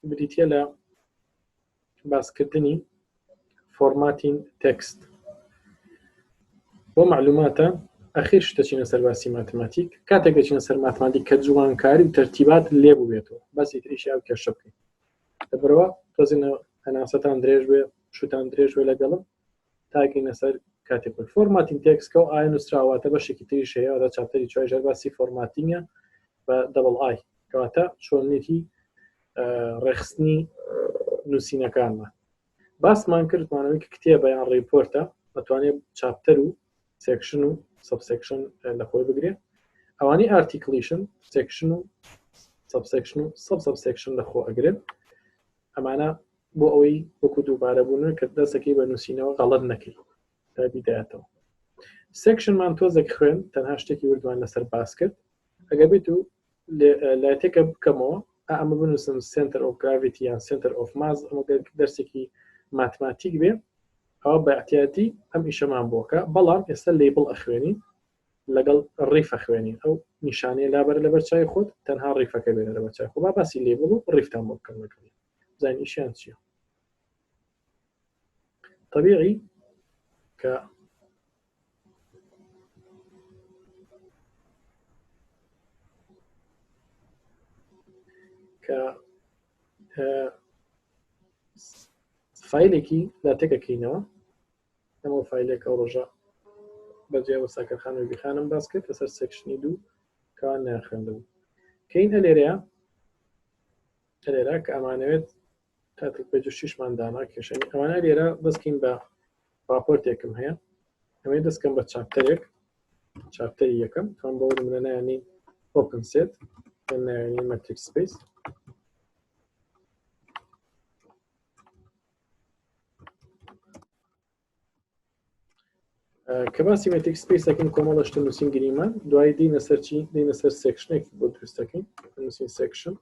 بریتە لە باسکردنی فۆرماتین تێکست بۆ معلوماتە ئەخیر شتەچینە سەر باسی ماتماتیک کاتێک دەچینە سەر ماتماتیک کە جوانکاری و تەرتیبات لێبوو بێتەوە باسی تریشی ئەو کێشە بکەین لەبەرەوە تۆزینەوە هەناسەتان درێژ بێ شوتان درێژ بێ لەگەڵم تاگەینە سەر کاتێک فۆرماتین تێکسکە و ئایا نووسراواتە بەشێکی تریش هەیە ئەوە چاپتەری چوار ژەر باسی فۆرماتینگە بە دەبڵ ئای کەواتە چۆنێتی ڕێخستنی نووسینەکانمان باسمان کردمانەوەی کە کتێبە یان ڕیپۆرتە دەتوانێت چاپتەر و سێکشن و سەبسێکشن لە خۆی بگرێت ئەوانەی ئارتیکلیشن سێکشن و سەبسێکشن و سەبسێکشن لە خۆ ئەگرێت ئەمانە بۆ ئەوەی وەکو دووبارە بوون کە دەستەکەی بە نووسینەوە غەڵەت نەکەی تا بیدایەتەوە سێکشنمان تۆزێک خوێن تەنها شتێکی وردوان لەسەر باس کرد ئەگەر بێت و لایەتێکە بکەمەوە ئەمە بنووسم سنتەر ئۆف گراڤیتی یان سنتەر ئۆف ماس ئەمە دەرسێکی ماتماتیک بێ ئەوە بە احتیاتی ئەم ئیشەمان بۆکە بەڵام ئێستا لێبڵ ئەخوێنی لەگەڵ ڕیفە خوێنین ئەو نیشانەیە لابەر لە بەرچای خۆت تەنها ڕیفەکە بێنە لە بەرچای خۆ با باسی لێبڵ و ڕیفتان بۆ بکەم لەگەڵی بزانین ئیشیان چییە طبیعی کە فایلێکی لاتێکەکەینەوە ئەمە فایلێک ئەو ڕۆژە بەجێ بە ساکەرخانەوەی بیخانم باس کرد لەسەر سێکشنی دوو کەوان ناخوێندەوە کەین هەلێرەیە هەلێرە کە ئەمانەوێت تاتل پێ شیشمان دانا کێشەنی ئەوانە لێرە دەستکەین بە راپۆرتێکم هەیە ئەمەی دەستکەم بە چاپتەرێک چاپتەری یەکەم تۆن بۆ نمونە نایانی ئۆپن سێت نایانی مەتریک سپیس کە باسی مەتریک سپیسەکەین کۆمەڵە شتە نووسین گریمان دوای دینە سەر چی دینە سەر سێکشنێکی بۆ دروستەکەین نووسین سێکشن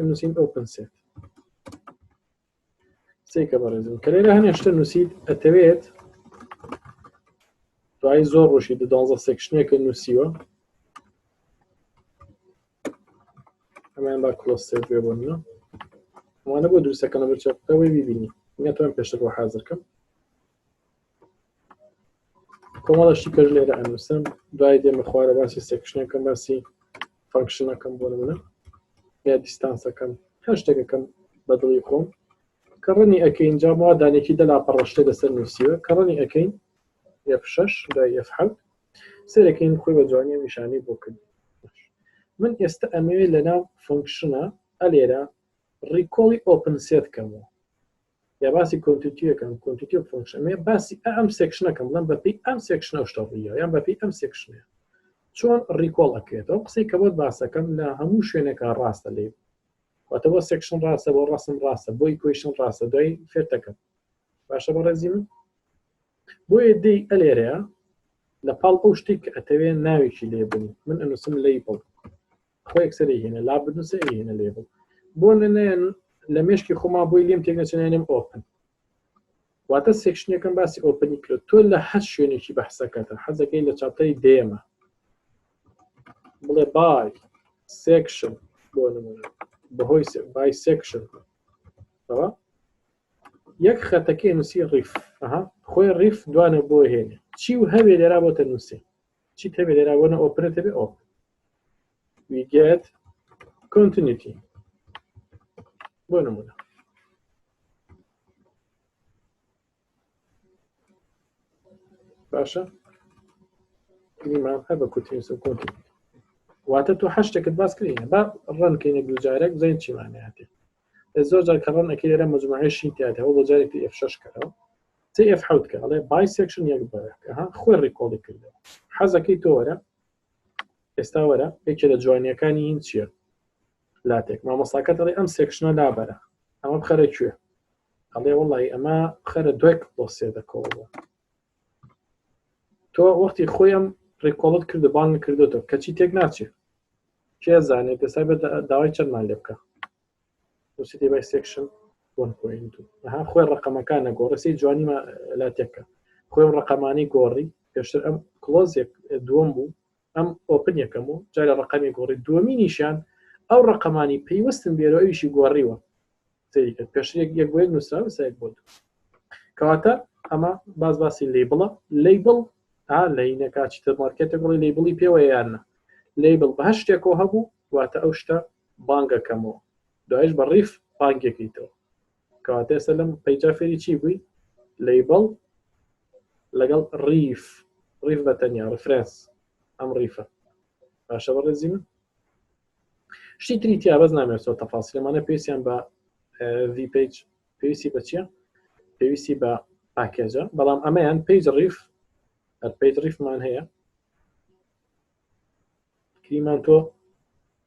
نووسین ئۆپن سێت سێکە بەڕێزم کە لێرە هەنێ شتە نووسید ئەتەوێت دوای زۆر ڕۆژی 12 سێکشنێکە نووسیوە ئەمان با کلۆز سێت بێ بۆنە ئەوانە بۆ دروستەکەنە بەرچەوەی بیبینی نێتوان پێشتر بۆ حازرکەم کۆمەڵەشتی کەژ لێرە ئەنووسم دوای دێمە خوارە باسی سێکشنەکەم باسی فانکشنەکەم بۆ نمونە یا دیستانسەکەم هەر شتێکەکەم بەدڵی خۆم کە ڕەنی ئەەکەین جامەوە دانێکی دەلاپەڕەشتە لەسەر نووسیوە کە ڕەنی ئەەکەین F6 دوای F7 سەرەکەین خۆی بە جوانی نیشانی بۆ کرد من ئێستا ئەمەوێت لەناو فانکشنە ئەلێرە ڕیکۆڵی ئۆپن سێت کەمەوە یا باسی کۆنتیتیوەکەم کۆنتیتیو فانکشن ئەمێ باسی ئەم سێکشنەکەم بڵم بەپی ئەم سێکشنە شتەڕیە یان بەپی ئەم سێکشنێ چۆن ڕیکۆڵ ئەکرێتەوە قسەی کە بۆت باسەکەم لە هەموو شوێنێکە ڕاستە لێ واتە بۆ سێکشن ڕاستە بۆ ڕاستم ڕاستە بۆ ئیکویشن ڕاستە دوای فێرتەکەم باشە بەڕێزی من بۆیە دەی ئەلێرەیە لە پاڵ ئەو شتێک کە ئەتەوێ ناوێکی لێبنی من ئەنووسم لەیبڵ خۆ یەکسەری هێنە لا بنووسە هێنە لێبڵ بۆ نەنێن لە مێشکی خۆما بۆی لێم تێک نەچێنێنم ئۆپن واتە سێکشنەکەم باسی ئۆپنی کرد تۆ لە هەر شوێنێکی بەحسەکەتە حەزەکەی لە چاپتەری دێمە بڵێ بای سێکشن بۆ نمونە بەهۆی بای سێکشن یەک خەتەکەی نووسی ڕیف خۆی ڕیف دوانە بۆ هێنێ چی و هەوێ لێرا بۆتە نووسێ چیت هەبێ لێرا بۆنە ئۆپنێتە بێ ئۆپ we get continuity بۆ نمونە باشە کلیمان هەبە کوتینسم continuity واتە تۆ هەشتێکت باس کردینە با ڕەنکەینێک دوجارێک بزانین چیمانەیەتێ زۆر جار کە ڕەنەکەی لێرە مەجموعەیەشی تیاتەوە بۆ جارێکی F6 کەرەوە F7 کە ئەڵێ بایسێکشن یەک بەرەکە خۆی ڕیکۆڵی کردەوە حەزەکەی تۆ وەرە ئێستا وەرە یەکێ لە جوانیەکانی هین چییە لاتێک مامۆستاکەت ئەڵێ ئەم سێکشنە لابەرە ئەمە بخەرە کوێ ئەڵێ وەڵی ئەمە خەرە دوای کلۆسێ دەکەوەوە تۆ وەختی خۆی ئەم ڕیکۆڵت کردە بان کردێتەوە کەچی تێک ناچێت کێ زانێت ئێستا بە داوای چەندمان لێ بکە وسیتی بای سێکشن 1.2 خۆی ڕقەمەکانە گۆڕسی جوانی لاتێکە خۆی ڕقەمانی گۆڕی پێشتر ئەم کلۆزێک دووەم بوو ئەم ئۆپن یەکەم و جای لە ڕقەمی گۆڕی دووەمی نیشان ئەو ڕقەمانی پێیوەستن بێرە ئەویشی گۆڕیوە سەریکرد پێشەیەک یەک بۆ یەک نووسراوە سایەک بۆ دوو کەواتە ئەمە باسی لیبڵە لیبڵ لەینەکە چیتە مارکێتە گوڵی لیبڵی پێوە یانە لیبڵ بە هەر شتێکەوە هەبوو واتە ئەو شتە بانگەکەمەوە دوایش بە ڕیف بانگێکیتەوە کەواتە ئێستا لەم پەیجا فێری چی بووی لیبڵ لەگەڵ ڕیف بەتەنیا ڕفرەنس ئەم ڕیفە باشە بەڕێزی من شتی تری تیا بەس نامێنێتەوە تەفاسیلەمانە پێویستیان بە ڤی پیج پێویستی بە چییە پێویستی بە پاکێجە بەڵام ئەمەیان پیج ڕیف پیج ڕیفمان هەیە کریمان تۆ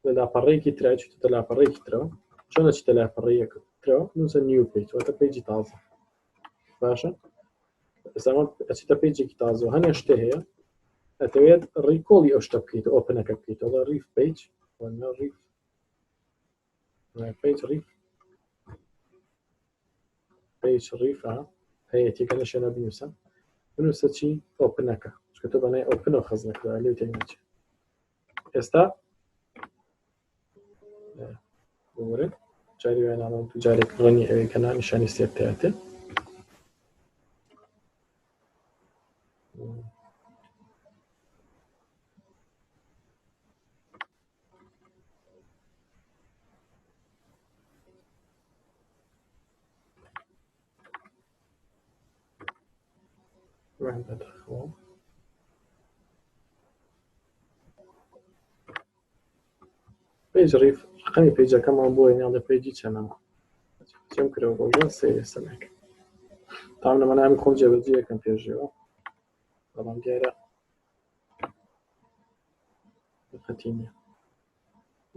لە لاپەڕەیەکی ترا چیتە لاپەڕەیەکی ترەوە چۆنە چیتە لاپەڕەیەکە ترەوە نووسە نیو پیج واتە پیجی تازە باشە ئێستا ئەچیتە پیجێکی تازەوە هەنێ شتێ هەیە ئەتەوێت ڕیکۆڵی ئەو شتە بکەیت ئۆپنەکە بکەیتەوە ریف پیج ریف پیج ریف پیج ریف هەیەتێکە نەشێنە بنووسە بنووسە چی ئۆپنەکە چکە تۆ بەنای ئۆپنەوە خەزنەکەوە لێو تێک ناچێت ئێستا وەرە جاری وێناڵم تو جارێک ڕەنی ئەوەی کە نانیشانی سێتەیەتێ پیج ریف ڕقەمی پیجەکەمان بۆ هێناڵە پیجی چەندەمە چەم کرەوە بۆژە سێ سەمێک تام لەمە نامی خۆم جێبەجێ یەکەم پێشێەوە بەڵام دیارە دقەتی نییە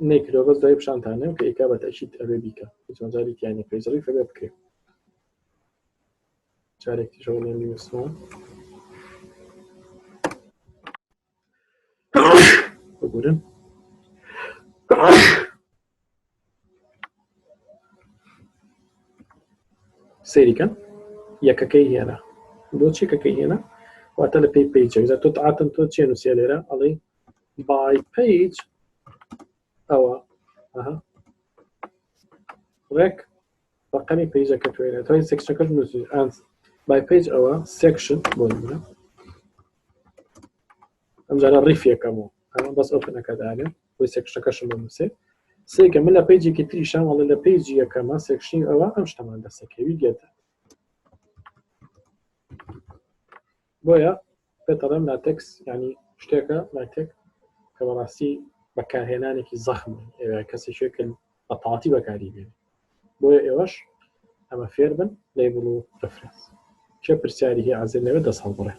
نەیکرەوە بەس دوای پیشانتانێم کە ئیکا بە تەکید ئەوێ بیکە چۆن جاری تیانی پیج ریف ئەبێ بکرێت جارێکی شەو لێم نووسمەوە بگورن سەیریکەن یەکەکەی هێنا بۆ چێکەکەی هێنا واتە لە پێی پیجە تۆ تەعاتن تۆ چێ نووسێ لێرە ئەڵێ by page ئەوە ڕێک ڕقەمی پیجەکە توێنێت تۆی سێکشنەکەش نووسی by page ئەوە سێکشن بۆ نمونە ئەمجارە ڕیفێکەمەوە ئەمە بەس ئۆپنەکە دانێ بۆی سێکشنەکەشم بنووسێ سێکە من لە پیجێکی تریشان وەڵێ لە پیجی یەکەمە سێکشنی ئەوە ئەم شتەمان دەسەکەوی دێتە بۆیە پێتەڵێم لاتێکس ینی شتێکە لاتێک کە بەڕاستی بەکارهێنانێکی زەخم ئێوە کەسێکێکن بە تاڵاتی بەکاری بێن بۆیە ئێوەش ئەمە فێر بن لیبڵ و ڕفرەنس کێ پرسیاری هەیە عەزیز لەوێ دەست هەڵبڕێ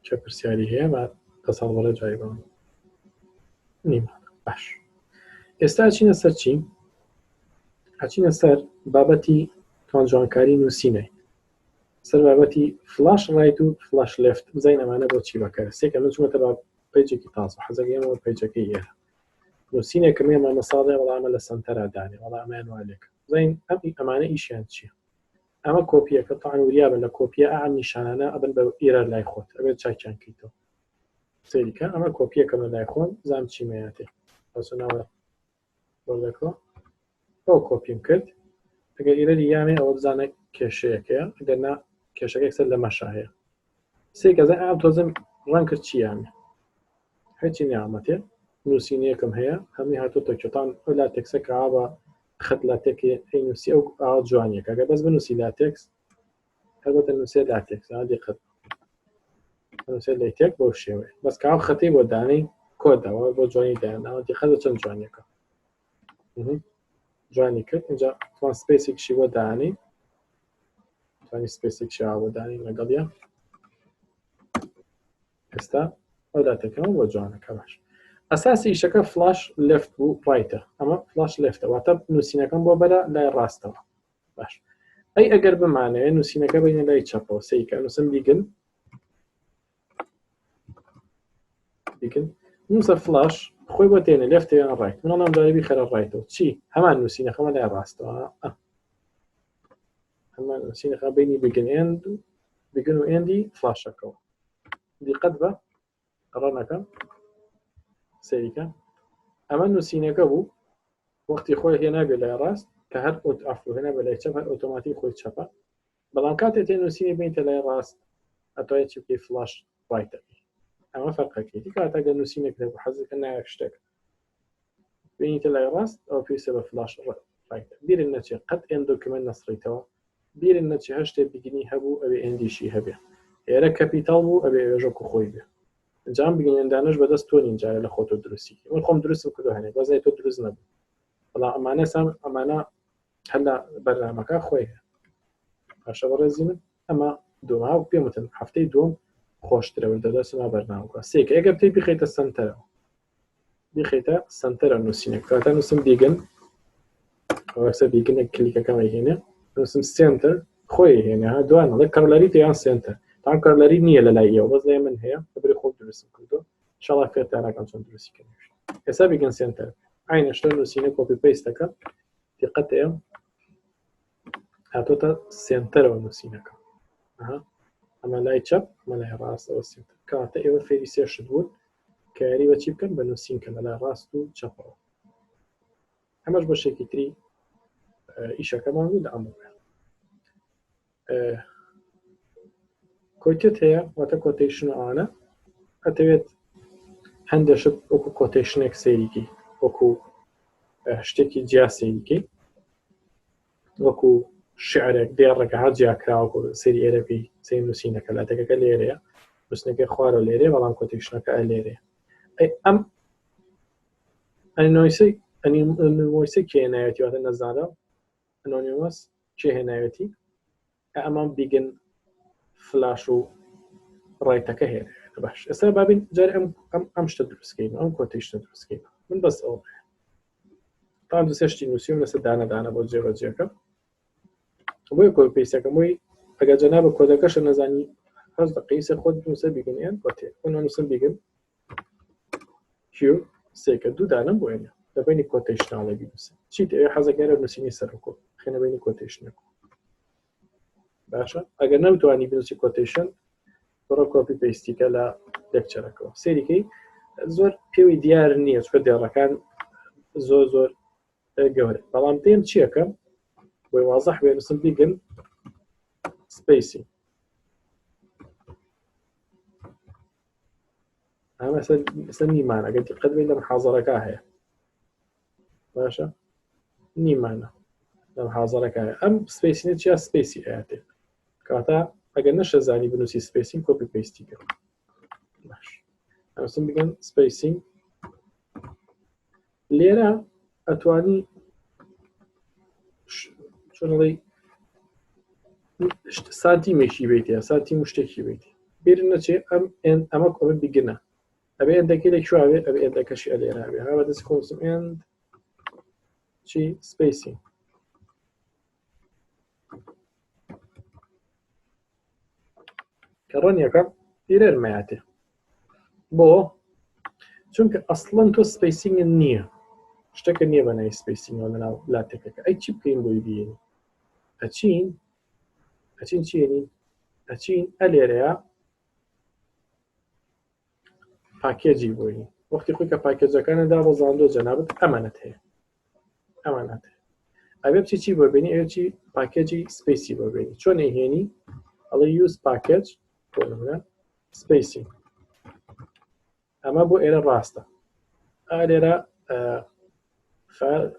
کێ پرسیاری هەیە بە دەست هەڵبڕێ جای بەم نیمە باش ئێستا ئەچینە سەر چی ئەچینە سەر بابەتی توانجوانکاری نووسینەی سەر بابەتی فلاش ڕایت و فلاش لێفت بزین ئەمانە بۆ چی بەکار سێکە من چوومەتە بە پیجێکی تازە حەزەکەمەوە پیجەکەی ئێرە نووسینێکم ئێمە مەساڵێ وەڵامە لە سنتەرا دانێ وەڵامیان والێکە بزین ئەمانە ئیشیان چییە ئەمە کۆپیەکە تاان وریا بن لە کۆپیە ئەم نیشانانە ئەبن بە ئێرە لای خۆت ئەبێت چاکیان کەیتەوە سەریکە ئەمە کۆپیەکەم لە لای خۆم زانام چیمەیەتێ بەسناوە بۆڵەکەەوە ئەو کۆپیم کرد ئەگەر ئێرەی یامێ ئەوە بزانە کێشەیەکەیە ئەگەر نا کێشەکەی سەر لە مەشا هەیە سێکەزە ئەم تۆزم ڕەن کرد چییانێ هەچی نیامەتێ نووسینەکەم هەیە هەمی هاتوۆ تۆکێتان ئەو لا تێکسەکە بە خەت لاتێکی نووسی ئەو ئاوا جوانیەکە ئەگەر بەس بنووسی لاتێکس هەربەتە نووسێ لاتێکس دیقەت نووسێ لەیتێک بۆ شێوەیە بەس کاو خەتی بۆ دانەی کۆداوە بۆ جوانی دایانەوە دیقەتە چەند جوانیەکە جوانی کرد اینجا توان سپیسێکشی بۆ دانی توانی سپیسێکشی بۆ دانی لەگەڵیە ئێستا ئەو داتەکەمە بۆ جوانەکە باش ئەساسی ئیشەکە فلاش لێفت بوو ڕایتە ئەمە فلاش لێفتە واتە نووسینەکەم بۆ بەرە لای ڕاستەوە باش ئەی ئەگەر بمانەوێت نووسینەکە بینە لای چەپەوە سەیکە نووسم بیگن نووسە فلاش خۆی بۆ تێنە لێفتەیان ڕایت منەڵام دایبی خەرە ڕایتەوە چی هەمان نووسینەکەمە لای ڕاستەوە هەمان نووسینەکە بینی بگن و ئێندی فلاشەکەەوە دیقەت بە ڕەنەکەم سەریکە ئەمە نووسینەکە بوو وەختی خۆی هێنابێت لای ڕاست کە هەر ئافرۆهێنا بە لای چەپ هەر ئۆتۆماتی خۆی چەپە بەڵام کاتێک تێ نووسینی بینتە لای ڕاست ئەتوانێت چی بکەی فلاش ڕایتەکەی ئەمە فەرقەکەیتی کاتەگە نووسینێک لە حەزەکە نایەک شتێک بینیتە لای ڕاست ئەو پێویستە بە فلاش ڕایتە بیرن نەچێت قەت ئێن دۆکمنت نەسڕیتەوە بیرن نەچێ هەر شتێک بگینی هەبوو ئەوێ ئێندیشی هەبێ ئێرە کەپیتاڵ بوو ئەبێ ێژەکو خۆی بێ جام بگەێندانش بەدەست تۆ نینجارە لە خۆتۆ دروستی من خۆم دروستم کردو هەنێ بەزای تۆ دروست نەبوو بەڵام ئەمانە سام ئەمانە هەر لە بەرنامەکە خۆی هەیە باشە بەڕێزی من ئەمە دوما پێمتن هەفتەی دوم خۆشترەوە دەدەستما بەرنامەکە سێکە ئەگە بتەی بخیتە سنتەرەوە بخیتە سنتەرە نووسینێک کاتە نووسم بیگن ئەوەکسە بیگنە کلیکەکەمە هێنێ نووسم سنتەر خۆی هێنێ ها دوانەڵێ کەرلەری تیان سنتەر تام کەرلەری نییە لە لای ئێوە بەس لای من هەیە بەبێ خۆ دروستم کردو شڵا فێرتانەکەم چۆن دروستی کردنیش ئێستا بیگەن سنتەر عینە شتە نووسینە کۆپی پێیستەکە دقت ئێم هاتۆتە سنتەرەوە نووسینەکە ئەمە لای چەپ ئەمە لای ڕاستەوە سنتەر کاتە ئێوە فێری سێشت بوون کە یاری بەچی بکەن بە نووسینکە لە لای ڕاست و چەپەوە ئەمەش بەشێکی تری ئیشەکەمان بوو لە ئەمڕۆ کۆتێت هەیە واتە کۆتیشن ئەوانە ئەتەوێت هەندێشت وەکو کۆتیشنێک سەیریکی وەکو شتێکی جیا سەیریکی وەکو شعرێک دێڕێکە هەر جیاکراوە سەری ئێرەپی سەی نووسینەکە لاتەکەەکە لێرەیە نووسنەکەی خوارە لێرێ بەڵام کۆتیشنەکە لێرێ ئەم ئەنیمۆیسە کێ هێنایەتی واتە نەزانە ئەنۆنیمۆس کێ هێنایەتی ئەمان بیگن فلاش و ڕایتەکە هێنێ باش ئێستا بابین جار ئەم شتە دروستکەین ئەم کۆتیشنە دروستکەین من بەس ئەو تا دوسێشتی نووسیم لەسەر دانەدانە بۆ جێڕەجێەکە بۆی کۆ پێیسەکەم بۆی ئەگەر جەنابە کۆدەکەشە نەزانی هەز دقیسە خۆت نووسە بیگنیان کۆتێ نووسم بیگن کیو سێکە دوو دانم بۆێنە لەبینی کۆتیشناڵی بنووسە چیت ئێ حەزەکەرە نووسینی سەرکۆ خێنە بینی کۆتیشنەکە باشە ئەگەر نەمتوانی بنووسی کۆتیشن بڕۆ کۆپی پێیستیکە لە لێکچەرەکەەوە سێریکەی زۆر پێوی دیار نییە چکە دێڕەکان زۆر زۆر گەورە بەڵام پێم چیەکەم بۆی وازەح بێ نووسم بیگن سپیسی ئەمە سەر نیمانە ئەگەر دقت بێت لەم حازەرەکە هەیە باشە نیمانە لەم حازەرەکە هەیە ئەم سپیسینە چیا سپیسی ئااتێ کاتە ئەگەر نەشەزانی بنووسی سپیسین کۆپی پێیستی کرد باش ئەوسم بگەن سپیسینگ لێرە ئەتوانی چۆنڵی سانتیمێکی بیتە سانتیم و شتێکی بیتی بیرن نەچێ ئەمە کۆمە بیگنە ئەبێ ئەندەکەی لەکوواوێ ئەبێ ئەندەکەشی ئەلێراوێ هاوە دەست کۆمسم ئێند چی سپیسینگ کە ڕەنیەکە پیرەرمەیاتێ بۆ چونکە ئەسڵەن تۆ سپیسینگن نییە شتەکە نییە بەنای سپیسینگەوە لەناو لاتێکەکە ئەی چی بکەین بۆی بینی ئەچین چیێنین ئەچین ئەلێرەیە پاکێجی بۆینی وەختی خۆی کە پاکێجەکانەدا ڕۆزاندۆ جەنابەت ئەمانەت هەیە ئەمانەت هەیە ئەبێ بچی چی بۆ بینی ئەوێ چی پاکێجی سپیسی بۆ بینی چۆن هێنی ئەڵێ یوز پاکێج بۆ نمونە سپیسینگ ئەمە بۆ ئێرە ڕاستە ئالێرە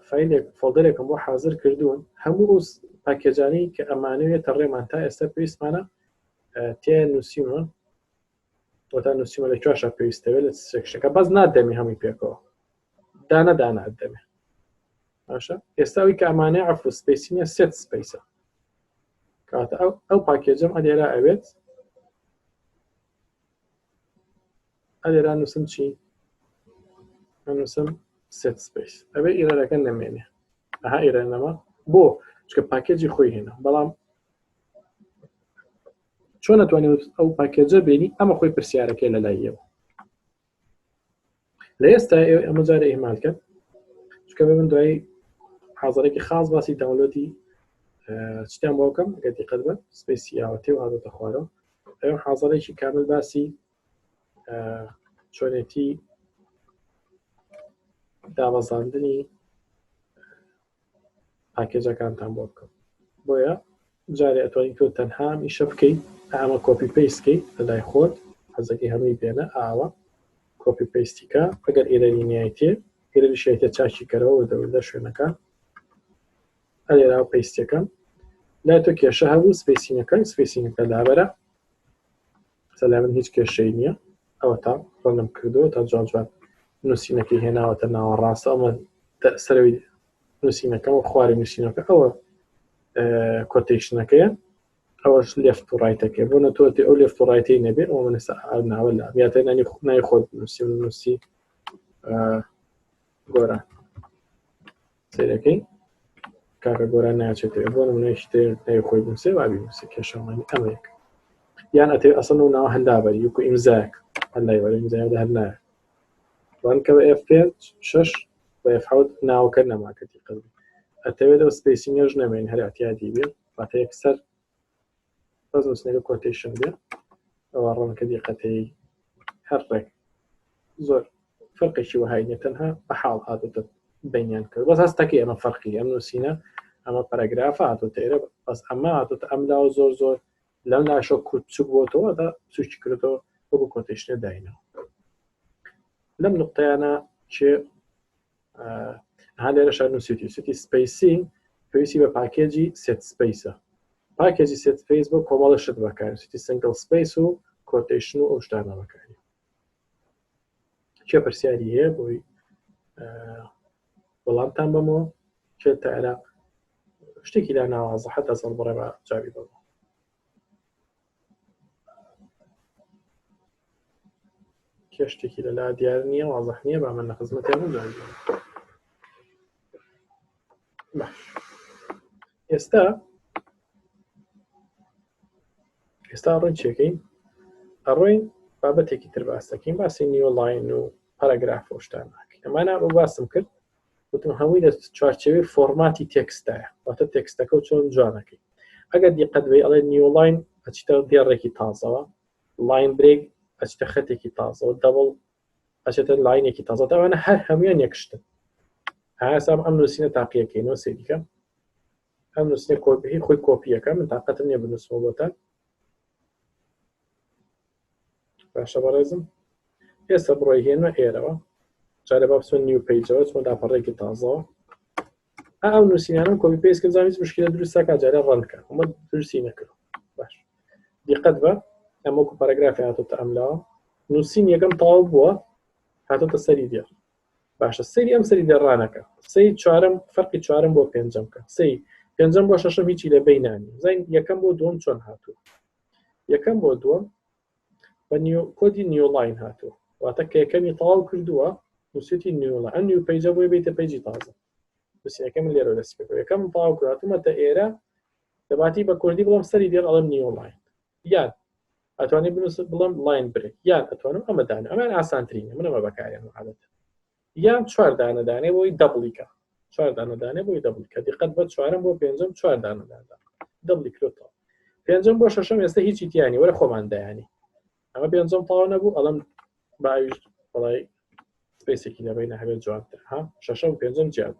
فایلێک فۆڵدەرێکم بۆ حازر کردوون هەموو پاکێجانی کە ئەمانەوێتە ڕێمان تا ئێستا پێویستمانە تێ نووسیمە تا نووسیمە لە کوێشە پێویستەوێت لە سێکشەکە بەس نادەمی هەمووی پێکەوە دانەدانە ئەدەمێ باشە ئێستاوی کە ئەمانەیە عەفو سپیسینە سێت سپیسە کاتە ئەو پاکێجەم ئەلێرە ئەوێت ئەلێرا نووسم چی نووسم سێت سپیس ئەوێ ئیرەرەکە نەمێنێ ئەها ئیرەنەما بۆ چکە پاکێجی خۆی هێنا بەڵام چۆن نەتوانێت ئەو پاکێجە بینی ئەمە خۆی پرسیارەکەی لە لایەوە لە ئێستا ئەمە جارە ئیهمالکە چکە بە من دوایی حازەرێکی خاص باسی داونلۆدی چتیان بۆکەم گە دیقەت بە سپیسی یاوەتێ و هاتۆتە خوارەوە ئەو حازەرێکی کامل باسی چۆنێتی دابەزاندنی پاکێجەکانتان بۆ بکەم بۆیە جارێ ئەتوانیت تۆ تەنها میشە بکەیت ئەمە کۆپی پێیسکەیت لەلای خۆت حەزەکەی هەمووی بێنە ئاوە کۆپی پێیستیکە ئەگەر ئێرەری نیایەتێ ئێرەری شێتە چاکی کەرەوە دەوردە شوێنەکە ئەلێرا و پێیستەکەم لای تۆ کێشە هەبوو سپیسینەکە سپیسینەکە لابەرە سەلا من هیچ کێشەی نییە ئەوە تا ڕەنم کردەوە تا جوان نووسینەکەی هێناوەتە ناوەڕاستە ئەمە سەرەوەی نووسینەکەم و خواری نووسینەکە ئەوە کۆتیشنەکەیە ئەوەش لێفت و ڕایتەکە بۆ نەتۆتی ئەو لێفت و ڕایتەی نەبێ ئەوە من ناوە لا میاتە نای خۆت نووسی و نووسی گۆران سیرەکەی کاکە گۆران ناچێتەوە بۆ نمونەیەکی تر نای خۆی بنووسێ وا بنووسێ کێشەمانی ئەمەیەک یان ئەتێ ئەسڵ و ناوە هەندابەری وەکو ئیمزایەک هەندای وەرە ئیمزایەکە هەر نایە ڕەنکەوە F6 بە F7 ناوەکە نەماکەتی قەڵبی ئەتەوێت ئەو سپیسینگەش نەمێن هەر ئەتیادی بێ واتە یەکسەر بەس نووسینەکە کۆتیشن بێ ئەوە ڕەنکە دیقەتەی هەر ڕێک زۆر فەرقێکی وەهای نیە تەنها بە حاڵ هاتوتە بینیان کرد بەس هەستەکەی ئەمە فەرقی ئەم نووسینە ئەمە پەرەگرافە هاتوتە ئێرە بەس ئەمە هاتوتە ئەم لاوە زۆر لەم لاشە کوچوک بۆتەوە دا سوچی کردەوە وەکو کۆتیشنە داینەوە لەم نقطەیانە چێ هەندێرەش نووسیتی سپیسینگ پێویستی بە پاکێجی سێت سپیسە پاکێجی سێت سپیس بۆ کۆمەڵە شت بەکاری سیتی سنگل سپیس و کۆتیشن و ئەو شتانە بەکاری چێ پرسیاری هەیە بۆی وەڵامتان بەمەوە چێت تا ئێرە شتێکی لا ناوازە حتا سەڵ بڕێ بە جاوی بەمەوە کێ شتێکی لەلا دیار نییە وازەح نییە با من لە خزمەتیان بجاری باش ئێستا ڕووی چێکەین ئەڕۆین بابەتێکی تر باس دەکەین باسی نیۆلاین و پەرەگراف و شتان ناکەین ئەمانە بۆ باسم کرد وتم هەمووی لە چوارچێوەی فۆرماتی تێکستایە واتە تێکستەکە و چۆن جوانەکەی ئەگەر دیقەت بێ ئەڵێ نیۆلاین ئەچیتە دێڕێکی تازەوە لاین برێک ئەچتە خەتێکی تازەوە دەبڵ ئەچێتە لاینێکی تازە ئەوانە هەر هەمویان یەکشتن ئاسام ئەم نووسینە تاقیەکەینەوە سێریکە ئەم نووسینە کۆپی خۆی کۆپیەکە من تاقەتم نییە بنووسمەوە بۆتان باشە بەڕێزم ئێستا بڕۆی هێنمە ئێرەوە جارێ با بچۆن نیو پیجەوە چۆن داپەڕێکی تازەوە ئەو نووسینانم کۆپی پێست کرد زانیت مشکلە دروستەکە جارێ ڕەنکە ئەمە درستی نەکرد باش دیقەت بە ئەمە وەکو پەرەگرافی هاتوتە ئەملاوە نووسین یەکەم تەواو بووە هاتوتە سەری دێر باشە سەری ئەم سەری دێڕانەکە سەی چوارم فەرقی چوارم بۆ پێنجەم کە سەی پێنجەم بۆ شەشەم هیچی لە بینانی زین یەکەم بۆ دووەم چۆن هاتووە یەکەم بۆ دووەم بە کۆدی نیۆلاین هاتووە واتە کە یەکەمی تەواو کردووە نووسێتی نیۆلا ئەم نیو پیجە بۆی بیتە پیجی تازە نووسینەکەم لێرە دەست پێکەوە یەکەم تەواو کردواتمەتە ئێرە دەباتی بە کوردی بڵم سەری دێر ئەڵم نیۆلاین یان ئەتوانێت بنووسم بڵم لاین برێک یان ئەتوانم ئەمە دانێ ئەمان ئاسانترینە منەمە بەکارێن عادەت یان چوار دانە دانێ بۆی دەبڵیکە چوار دانە دانێ بۆی دەبڵیکە دیقەت بە چوارم بۆ پێنجەم چوار دانە دادا دەبڵی کرێتەوە پێنجەم بۆ شەشەم ئێستا هیچی تیانی وەرە خۆمان دایانی ئەمە پێنجەم تەواو نەبوو ئەڵم باویش بەڵای سپیسێکی لەبەینە هەبێت جوانتر ها شەشەم و پێنجەم جیاد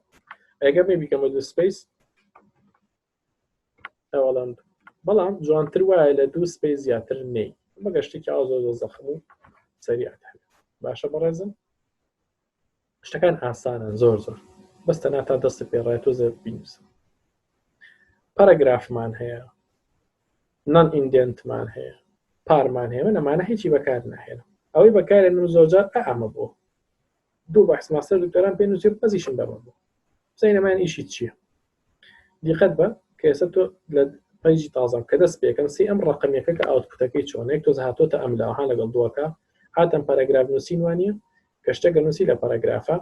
ئەگەر بیکەمە دو سپیس ئەوەڵام بەڵام جوانتر وایە لە دوو سپیس زیاتر نەی بە گەشتێکی ئاو زۆر زەخم و سەریعت هەبێت باشە بەڕێزم شتەکان ئاسانن زۆر بەستە ناتا دەست پێڕای تۆ زە بینوسە پەرەگرافمان هەیە نان ئیندێنتمان هەیە پارمان هەیە نەمانە هیچی بەکار ناهێنە ئەوەی بەکارێنم زۆرجار ئەمە بوو دوو بەحس ماستەر دکتۆران پێ نووسێ بەزیشم دەمە بوو زەینەمان ئیشی چییە دیقەت بە کە ئێستا تۆ لە پیجی تازەم کە دەست پێکەم سی ئەم ڕقمیەکە کە ئاوتپوتەکەی چۆنێک تۆز هاتۆتە ئەم لاوها لەگەڵ دووەکە هاتەم پەرەگراف نووسین وانە کە شتێکە نووسی لە پەرەگرافە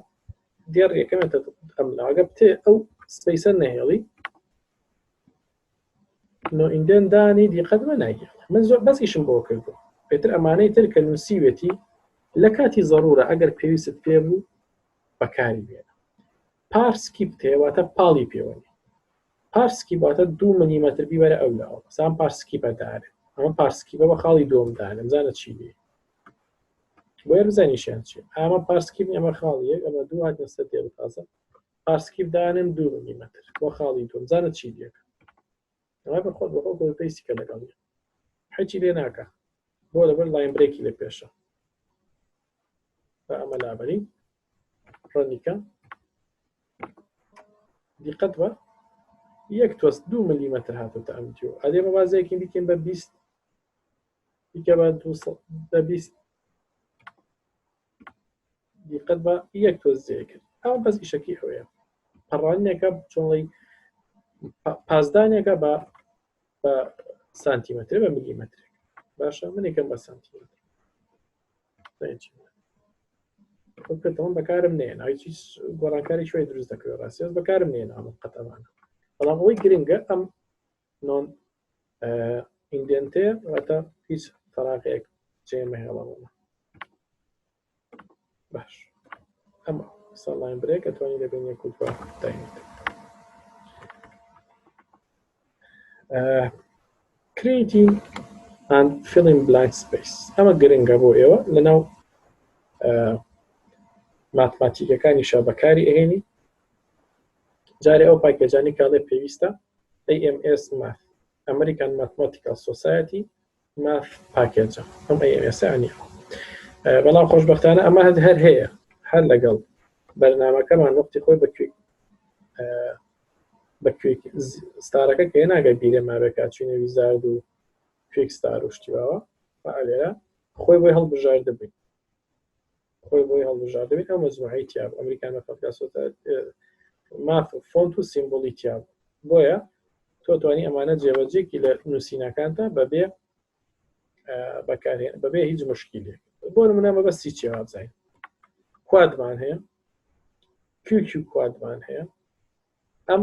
دێڕ یەکەمێتە ئەم لاوەگە بتێ ئەو سپیسە نەهێڵی نۆ ئیندێن دانی دیقەت بە ناگێ من زۆر بەزیشم بۆ کردو پێتر ئەمانەی تر کە نووسیوێتی لە کاتی ضرورە ئەگەر پێویست پێ بوو بەکاری بێنە پارسکی بتێواتە پاڵی پێوەنی پارسکی باتە 2 ملیمتر بیبەرە ئەو لاوە سام پارسکی بەدارێت ئەمە پارسکی بە خاڵی دۆم دانم زانە چی بێ بۆیە بزانیشیان چی ئەمە پارسکیب ئەمە خاڵیە ئەمە دوو هاتنە سەر تێ بتازە پارسکیب دانم 2 میلیمتر بۆ خاڵی تۆ بزانە چی دیەکە ئەمە بە خۆت بەخۆ بۆ پێیسی کە لەگەڵ حەچی لێ ناکە بۆ لەبەر لاین برێکی لە پێشە بە ئەمە لابەری ڕەنیکە دیقەت بە یەک تۆست 2 میلیمتر هاتوتە ئەم دیۆ ئەدێ بە بازەیەکی بیکەین بە 20 دیکە بە 20 دیقەت بە یەک تۆست جێکرد ئەو بەس ئیشەکی ئەوەیە پەڕانێکە چۆڵی پازدانێکە بە سانتیمەتر بە میلیمتر باشە منێکم بە سانتیمەتر کردەوە بەکارم نێن هیچ گۆڕانکاری شوێ دروست دەکرێت ڕاستیێز بەکارم نێن ئەمە قەتەمانە بەڵام ئەوەی گرنگە ئەم نۆن ئیندێنتەیە واتە هیچ فەراغەیەک جێمە هێڵەوەمە باش ئەمە ساڵلاین برێک ئەتوانی لەبێن یەک و دووە داینێت creating and filling blank space ئەمە گرنگە بۆ ئێوە لەناو ماتماتیکەکانیشە بەکاری ئەهێنی جارێ ئەو پاکێجانی کاڵێ پێویستە AMS Math American Mathematical Society Math Package ئەم AMS عنی بەڵام خۆشبەختانە ئەمە هەر هەیە هەر لەگەڵ بەرنامەکەمان وەختی خۆی بەکوێک ستارەکە کە ناگەی بیرە مابێکات چینە ویزارد و کوێک ستار و شتیواوە لێرە خۆی بۆی هەڵبژار دەبین خۆی بۆی هەڵبژار دەبێت ئەو مەجموعەی تیا بوو ئەمریکان ماف و فۆنت و سیمبۆلی تیا بوو بۆیە تۆ توانی ئەمانە جێبەجێکی لە نووسینەکانتە بەبێ هیچ مشکلێک بۆ نمونە مەبەستی چێوا بزین کوادمان هەیە کیو کوادمان هەیە ئەم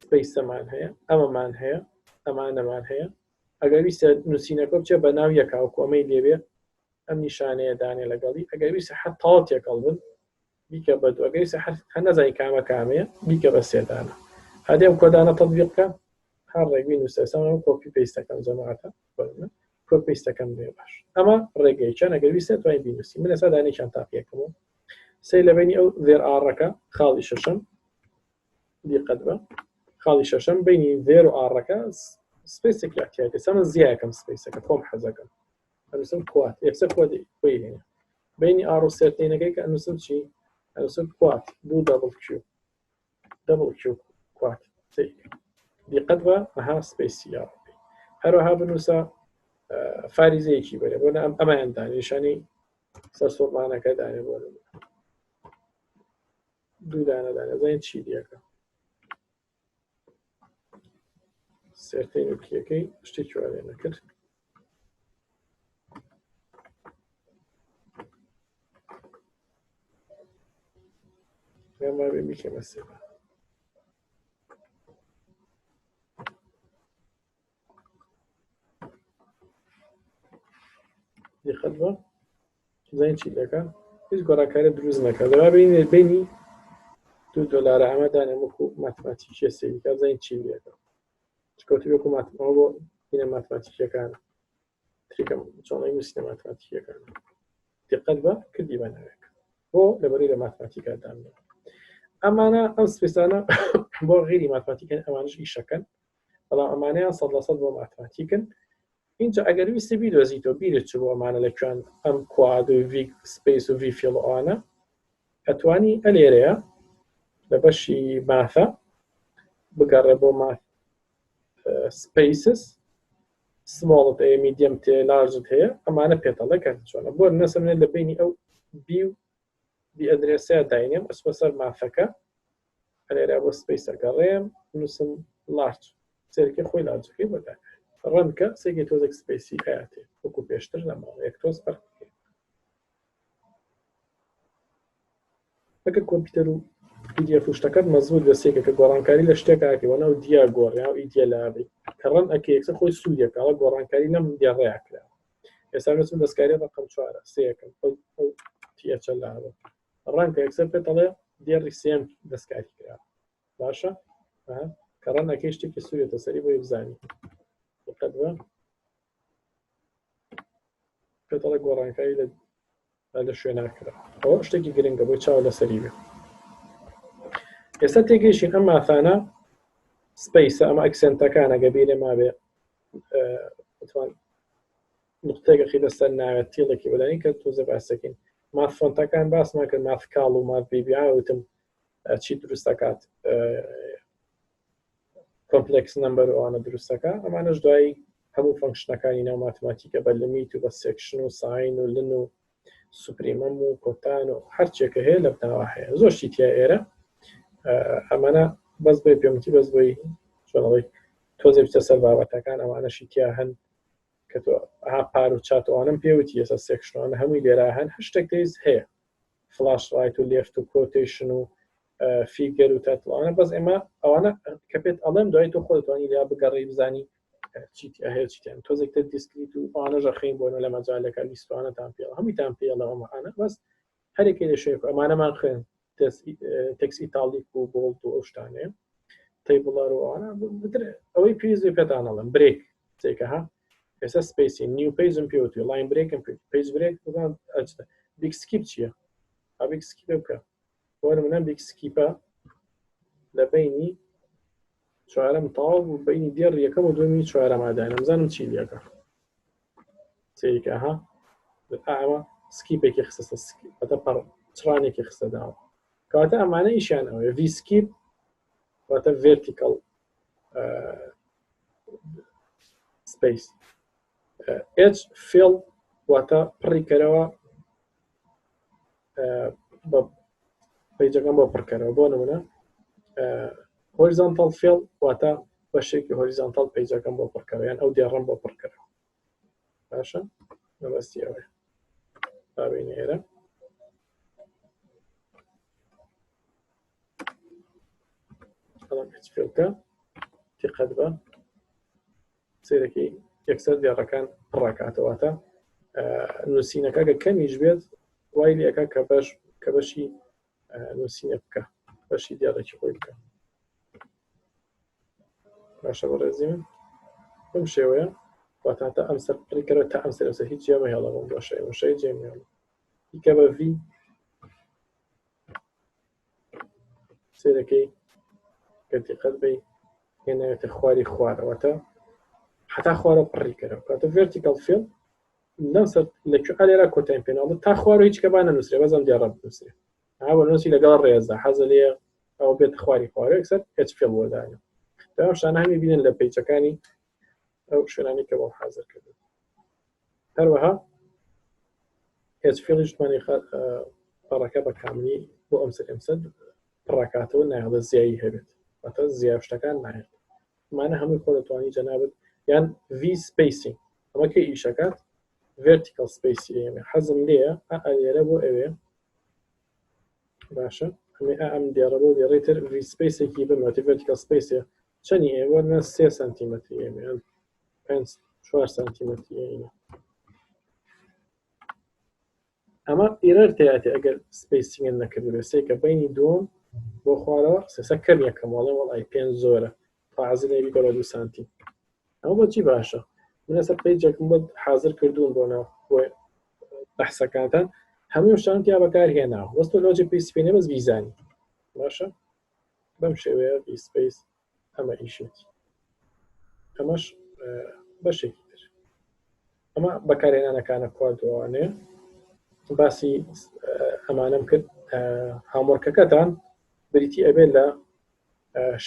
سپەیسەمان هەیە ئەمەمان هەیە ئەمانەمان هەیە ئەگەر ویستە نووسینەکە بچێ بە ناو یەکاو کۆمەی لێبێ ئەم نیشانەیە دانێ لەگەڵی ئەگەر ویستە حەت تاڵ تێکەڵ بن بیکە بە دوو ئەگەر ویستە هەر نەزانی کامە کامەیە بیکە بە سێدانە هەدێ ئەم کۆدانە تەطبیق بکە هەر ڕێگوی نووسەسەوە کۆپی پێیستەکەم جەماعەتە کۆ پێیستەکەم بێ باش ئەمە ڕێگەی چەند ئەگەر ویستە توانین بینوسی من ئێستا دانیشان تاقیەکەمەوە سەی لەبینی ئەو زێر ئاڕەکە خاڵی شەشەم دیقەت بە خاڵی شەشەم بینی زێر و ئاڕەکە سپیسێکی ئەتیاتی سەمە زیایەکەم سپیسەکە خۆم حەزەکەم ئەنووسم کوات یەکسەر کۆدی خۆی هێنە بینی ئاڕ و سێرتێنەکەی کە ئەنووسم چی ئەنووسم کوات دوو دەبڵ کیو کوات دیقەت بە ئەها سپیسی یاڕی هەروەها بنووسە فاریزەیەکی بەرێ بۆ ئەمایان دانێ نیشانەی سەر سۆڵمانەکە دانێ بۆ دوو دانە دانێ زین چی دیەکە سێرتەی نوکیەکەی شتێکی وارێ نەکرد ما بين بيكي مسيبة دي خدمة زين شي لك هیچ گۆڕانکاری دروست نەکات دەبا بینی $2 ئەمە دانێ وەکو ماتماتیکیە سێریکە زین چی لێکە چکەوتی وەکو ماتمەوە بۆ بینە ماتماتیکیەکانە تریکەم چۆنڵی نووسینە ماتماتیکیەکانە دیقەت بە کردی بە ناوێک بۆ لەبەری لە ماتماتیکا دامنێ ئەمانە ئەم سپیسانە بۆ غیری ماتماتیکن ئەمانش ئیشەکەن بەڵام ئەمانەیان 100% بۆ ماتماتیکن اینجا ئەگەر ویستی بیدۆزیتەوە بیرت چ بۆ ئەمانە لەکوێن ئەم کواد و ڤی سپیس و ڤی فیڵ ئەوانە ئەتوانی ئەلێرەیە لە بەشی ماثە بگەڕێ بۆ ماث سپیسز سمۆڵت هەیە میدیەم تێ لارجت هەیە ئەمانە پێتەڵە کە چۆنە بۆ نەسەمێت لە بینی ئەو بی و بی ئەدرێسەیە داینێم ئەسمە سەر مافەکە ئەلێرە بۆ سپیسەکە ڕێم نووسم لارج سێرکە خۆی لارجەکەی بەدای ڕەنکە سێکی تۆزێک سپیسی هەیەێ وەکو پێشتر لەماوە یەک تۆز فەرق ئەگەر کۆمپیوتەر و PDF شتەکەت مەزبوط بە سێکە کە گۆڕانکاری لە شتێکاکەوە و دیا گۆڕیا و ئیدیا لابی کە ڕەن ئەکە یەکسە خۆی سوودیەکەڵە گۆڕانکاری نەم دیاڕێیاکرا ئێستا نووسم دەستکاری ڕقم 4 سەیەکەم ئەو تیەچە لاوە ڕەنکە یەکسەر پێتەڵێ دیێڕی سێم دەستکاری کرا باشە کە ڕەن ئەکەی شتێکی سوورێتە سەری بۆی بزانی قەت بە پێتەڵە گۆڕانکاری لە لە شوێناکرا ئەوە شتێکی گرنگە بۆی چاو لەسەری بێ ئێستا تێگەیشتین ئەم ماثانە سپیسە ئەمە ئەکسنتەکانە گەبیرێ مابێ بتوان نقطەیەکە خی لەسەر ناوێت تیڵێکی بەلانی کە تۆزە باسەکەین ماف فۆنتەکان باسمان کرد ماف کاڵ و ماف بیبیا وتم چی دروست دەکات کۆمپلکس نمبەر ئەوانە دروستەکە ئەمانەش دوایی هەموو فەنکشنەکانی ناو ماتماتیکە بە لیمیت و بە سێکشن و ساین و لن و سوپریمەم و کۆتان و هەرچێکە هەیە لە بناوە هەیە زۆرشی تیا ئێرە ئەمانە بەس بۆی پێمتی بەس بۆی چۆنەڵی تۆزێ بچە سەر بابەتەکان ئەمانەشی تیا هەن کە تۆ پار و چاتوانم پێوتی ئێستا سێکشنوانە هەمووی لێرا هەن هەشتێک دەیز هەیە فلاش رایت و لێفت و کۆتیشن و فیگەر و تاتڵانە بەس ئێمە ئەوانە کە پێت ئەڵێم دوای تۆ خۆتوانی لیا بگەڕی بزانی چیتی هەیە چیتیان تۆزێکتە دیسکریت و ئەوانە ژەخین بۆنە لە مەجالەکە لیستوانەتان پێڵ هەموویتان پێڵە ئەمانە بەس هەرێکی لە شوێ ئەمانەمان خوێن تەکسی تاڵیک و بۆڵت و ئەو شتانەیە تەیبڵەر و ئەوانە ئەوەی پێویست پێتان ئەڵێم برێک چێکە ها ئێستا سپیسی نیو پیجم پێوتی لاین برێکم پیج برێک بیگ سکیپ چییە بیگ سکیپ بکە بۆ منە بیگ سکیپە لە بینی چوارەم تاڵ و بینی دێڕ یەکەم و دومی چوارەم ئادانە مزانم چی لێکە چێکە ها ئەمە سکیپێکی خستە بەتە پەڕ چڕانێکی خستە داوە کەواتە ئەمانە ئیشیان ئەوەیە ڤی سکیپ واتە ڤێرتیکەڵ سپیس H fill واتە پڕیکەرەوە بە پیجەکەم بۆ پڕکەرەوە بۆ نمونە هۆریزانتال fill واتە بەشێکی هۆریزانتال پیجەکەم بۆ پڕکەرەوە یان ئەو دێڕم بۆ پڕکەرەوە باشە مەبەستی ئەوەیە بابینە ئێرە بەڵام H fillکە تیقەت بە سێرەکی یەکسەر دیێڕەکان پڕاکاتەوەتە نووسینەکە کە کەمیش بێت وای لەکە کە بەشی نووسینە بکە بەشی دیارێکی خۆی بکە باشە بە ڕێزی من بم شێوەیە واتاتە ئەم سەر پڕیکەرە تا ئەم سەرسە هیچ جێمە هێڵەوەم باشە وشەی جێمیێڵ دیکە بە ڤی سێرەکەی کە دیقەت بی هێناوێتە خواری خوارەوەتە حتا خوارە پڕیکەرەوە کاتە ڤێرتیکەڵ فێڵ لەسەر لەکوێ لێرە کۆتین پێناڵ تا خوار هیچ کە بانە نووسێ بەزم دیارە بنووسێ ئەوە نووسی لەگەڵ ڕێزدا حەزە لێ ئەو بێت خواری خوارە یەکسەر هیچ فێڵ وەدانێ داو شانە هەمی بینن لە پیجەکانی ئەو شوێنانی کە بۆ حاضر کرد هەروەها هیچ فێڵی شتمانی پەڕەکە بە کاملی بۆ ئەمسەر ئەمسەر پڕاکاتەوە نایڵە زیایی هەبێت واتە زیاد شتەکان نایێت مانە هەمووی خۆ دەتوانی جەنابێت یان ڤی سپیسینگ ئەمە کە ئیشەکات vertical space ئێمە حەزم لێیە ئەلێرە بۆ ئەوێ باشە ئەم دیێڕە بۆ دیێڕێتر ڤی سپیسێکی بمەتی vertical space چەنی ئێوە 3 سانتیمەتری ئێمە 4 سانتیمەتری ئێمە ئەمە ئێرەر تیاتی ئەگەر سپیسینگ نەکردوێ سێکە بینی دوم بۆ خوارەوە سێسە کەم یەکەمەڵێ وەڵای 5 زۆرە تازە لێبی گەڵە 2 سانتی ئەو بۆچی باشە من ئەسەر پیجێکم بۆ حاضر کردوون بۆنەوە بۆ بەحسەکانتان هەموو شتان تیا بەکارهێناوە وەستۆ لۆجی پیسپێنێ بەس بیزانی باشە بەم شێوەیە بیسپیس ئەمە ئیشێتی ئەمەش بەشێکی تر ئەمە بەکارهێنانەکانە کواردوانەیە باسی ئەمانەم کرد هامۆرکەکەتان بریتی ئەبێت لە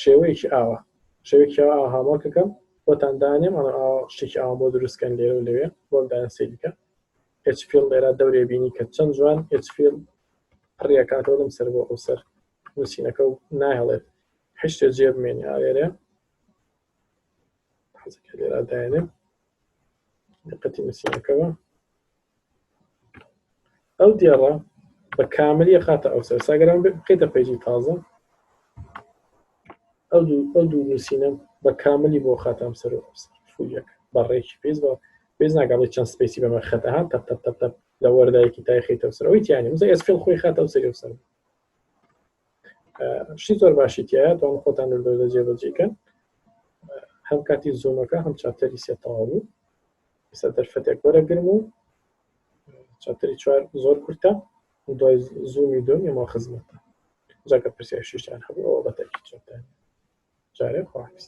شێوەیەکی ئاوە شێوەیەکی ئاوا هامۆرکەکەم بۆتان دانێم شتێکی ئاوا بۆ دروستکەن لێرە و لەوێ بۆ دایان سێریکە هیچ فیل لێرە دەورێ بینی کە چەند جوان هیچ فیل پڕیەکاتەوە لەم سەر بۆ ئەو سەر نووسینەکە و ناهێڵێت هشتێ جێ بمێنی ئاوێرە حەزەکە لێرە دایانێم دقەتی نووسینەکەەوە ئەو دیێڕە بە کاملی خاتە ئەو سەر ساگەران بقیتە پێیجی تازە ئەو دوو نووسینە بە کاملی بۆ خاتام سەر و فولیەکە بەڕێکی پێز بە پێز ناگەڵی چەند سپیسی بەمە خەتەها تەپ لە وەردایەکی تایخیتە سەرەوەی تیانی مزە ئەسفێڵ خۆی خاتە ئەو سەری و سەر شتی زۆر باشی تایە تۆم خۆتان لە جێبەجێکەن هەم کاتی زوومەکە هەم چاپتەری سێتەواو بوو ئێستا دەرفەتێک وەرەگرم و چاپتری 4 زۆر کورتە دوای زوومی دوم خزمەتە جاکە پرسیار شیشتان هەبوو ئەوە بەتەکی چۆتان جارێ خواحافیز